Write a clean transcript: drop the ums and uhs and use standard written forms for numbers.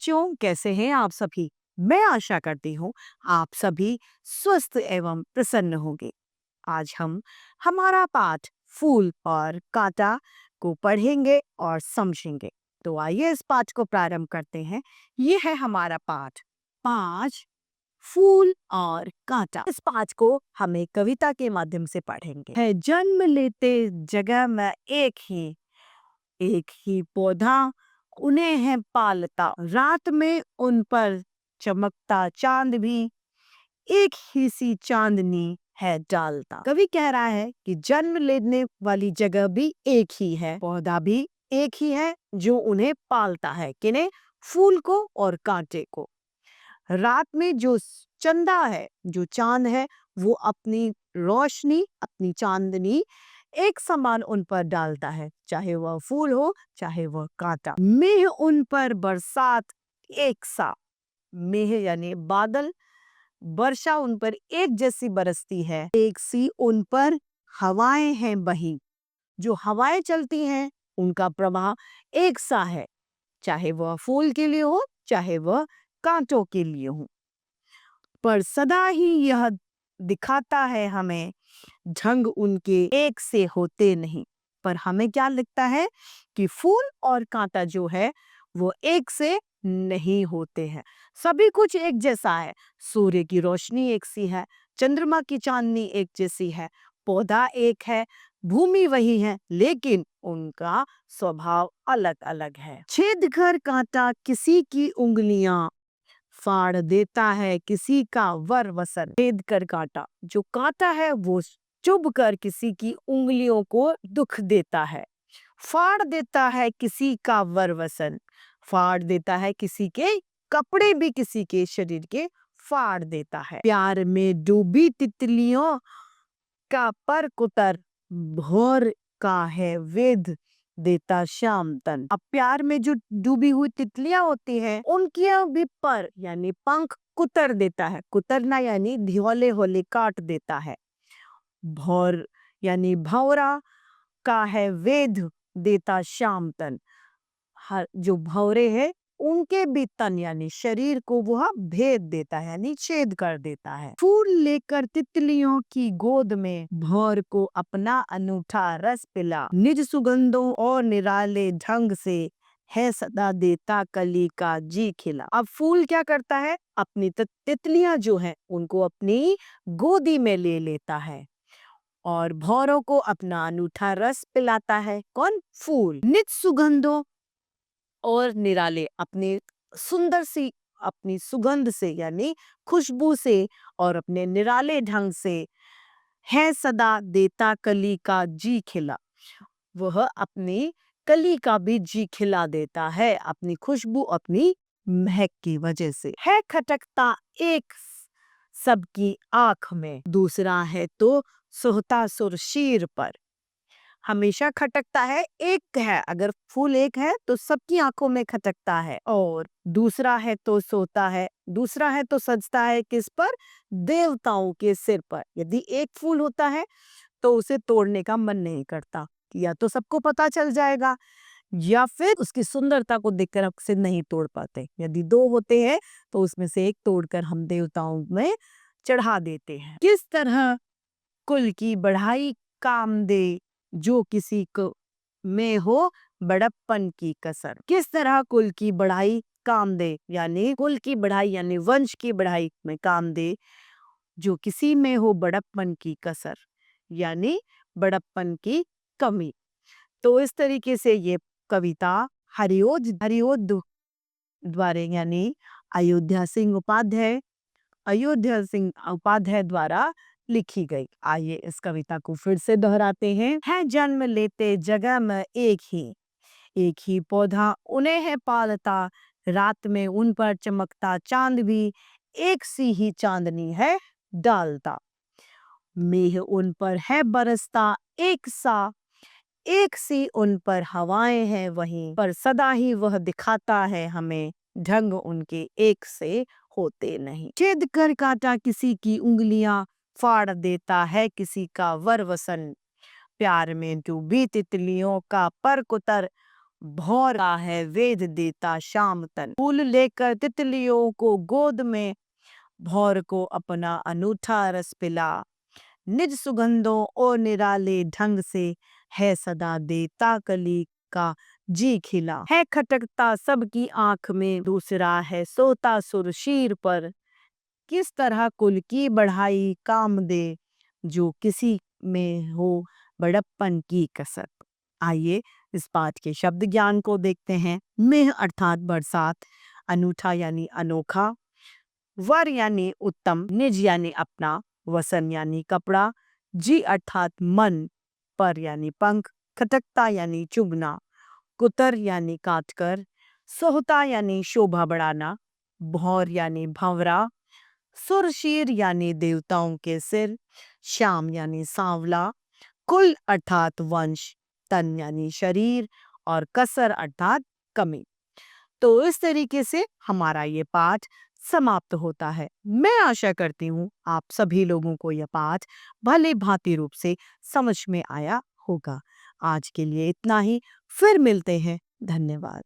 बच्चों, कैसे हैं आप सभी? मैं आशा करती हूँ आप सभी स्वस्थ एवं प्रसन्न होंगे। आज हम हमारा पाठ फूल और कांटा को पढ़ेंगे और समझेंगे। तो आइए इस पाठ को प्रारंभ करते हैं। ये है हमारा पाठ 5 फूल और कांटा। इस पाठ को हमें कविता के माध्यम से पढ़ेंगे। है जन्म लेते जगह में एक ही पौधा उन्हें है पालता, रात में उन पर चमकता चांद भी एक ही सी चांदनी है डालता। कवि कह रहा है कि जन्म लेने वाली जगह भी एक ही है, पौधा भी एक ही है जो उन्हें पालता है, किन्हें? फूल को और कांटे को। रात में जो चंदा है, जो चांद है, वो अपनी रोशनी, अपनी चांदनी एक समान उन पर डालता है, चाहे वह फूल हो चाहे वह कांटा। मेह उन पर बरसात एक सा, मेह यानी बादल, वर्षा उन पर एक जैसी बरसती है, एक सी उन पर हवाएं हैं बही, जो हवाएं चलती हैं उनका प्रवाह एक सा है, चाहे वह फूल के लिए हो चाहे वह कांटों के लिए हो। पर सदा ही यह दिखाता है हमें ढंग उनके एक से होते नहीं। पर हमें क्या लगता है कि फूल और कांटा जो है वो एक से नहीं होते हैं। सभी कुछ एक जैसा है, सूर्य की रोशनी एक सी है, चंद्रमा की चांदनी एक जैसी है, पौधा एक है, भूमि वही है, लेकिन उनका स्वभाव अलग अलग है। छेद कर कांटा किसी की उंगलियां फाड़ देता है किसी का वर वसन। छेद कर कांटा, जो कांटा है वो चुभ कर किसी की उंगलियों को दुख देता है, फाड़ देता है किसी का वर वसन, फाड़ देता है किसी के कपड़े भी किसी के शरीर के फाड़ देता है। प्यार में डूबी तितलियों का पर कुतर भोर का है वेद देता शाम तन। अब प्यार में जो डूबी हुई तितलियां होती हैं उनकी भी पर यानी पंख कुतर देता है, कुतरना यानी धियोले होले काट देता है। भौर यानी भौरा का है वेद देता शाम तन, हर जो भौरे हैं उनके भी तन यानी शरीर को वह भेद देता है यानी छेद कर देता है। फूल लेकर तितलियों की गोद में भौर को अपना अनूठा रस पिला, निज सुगंधों और निराले ढंग से है सदा देता कली का जी खिला। अब फूल क्या करता है? अपनी तितलियां जो है उनको अपनी गोदी में ले लेता है और भौरों को अपना अनूठा रस पिलाता है। कौन? फूल। निज सुगंधों और निराले, अपने सुंदर सी अपनी सुगंध से यानी खुशबू से और अपने निराले ढंग से है सदा देता कली का जी खिला, वह अपनी कली का भी जी खिला देता है अपनी खुशबू अपनी महक की वजह से। है खटकता एक सबकी आंख में, दूसरा है तो सोहता सुरशीर पर। हमेशा खटकता है, एक है, अगर फूल एक है तो सबकी आंखों में खटकता है, और दूसरा है तो सोता है, दूसरा है तो सजता है किस पर? देवताओं के सिर पर। यदि एक फूल होता है तो उसे तोड़ने का मन नहीं करता, या तो सबको पता चल जाएगा या फिर उसकी सुंदरता को देखकर हम उसे नहीं तोड़ पाते। यदि दो होते हैं तो उसमें से एक तोड़कर हम देवताओं में चढ़ा देते हैं। किस तरह कुल की बढ़ाई काम दे जो किसी को में हो बड़प्पन की कसर। किस तरह कुल की बढ़ाई काम दे, यानी कुल की बढ़ाई यानी वंश की बढ़ाई में काम दे जो किसी में हो बड़प्पन की कसर, यानी बड़प्पन की कमी। तो इस तरीके से ये कविता हरिओद द्वारा यानी अयोध्या सिंह उपाध्याय द्वारा लिखी गई। आइए इस कविता को फिर से दोहराते हैं। है जन्म लेते जगह में एक ही पौधा उन्हें है पालता, रात में उन पर चमकता चांद भी एक सी ही चांदनी है डालता। मेह उन पर है बरसता एक सी उन पर हवाएं हैं वहीं, पर सदा ही वह दिखाता है हमें ढंग उनके एक से होते नहीं। छेद कर काटा किसी की उंगलियां फाड़ देता है किसी का वर वसन, प्यार में डूबी तितलियों का पर कुतर भौर का है वेद देता शाम तन। फूल लेकर तितलियों को गोद में, भौर को अपना अनूठा रस पिला। निज सुगंधों और निराले ढंग से, है सदा देता कली का जी खिला। है खटकता सबकी आंख में, दूसरा है सोता सुर शीर पर। किस तरह कुल की बढ़ाई काम दे, जो किसी में हो बड़प्पन की कसर। आइए इस पाठ के शब्द ज्ञान को देखते हैं। मेह अर्थात बरसात, अनूठा यानी अनोखा, वर यानी उत्तम, निज यानी अपना, वसन यानी कपड़ा, जी अर्थात मन, पर यानी पंख, खटकता यानी चुभना, कुतर यानी काटकर, सोहता यानी शोभा बढ़ाना, भौर यानी भंवरा, सुरशीर यानी देवताओं के सिर, श्याम यानी सांवला, कुल अर्थात वंश, तन यानी शरीर और कसर अर्थात कमी। तो इस तरीके से हमारा ये पाठ समाप्त होता है। मैं आशा करती हूँ आप सभी लोगों को यह पाठ भले भांति रूप से समझ में आया होगा। आज के लिए इतना ही, फिर मिलते हैं। धन्यवाद।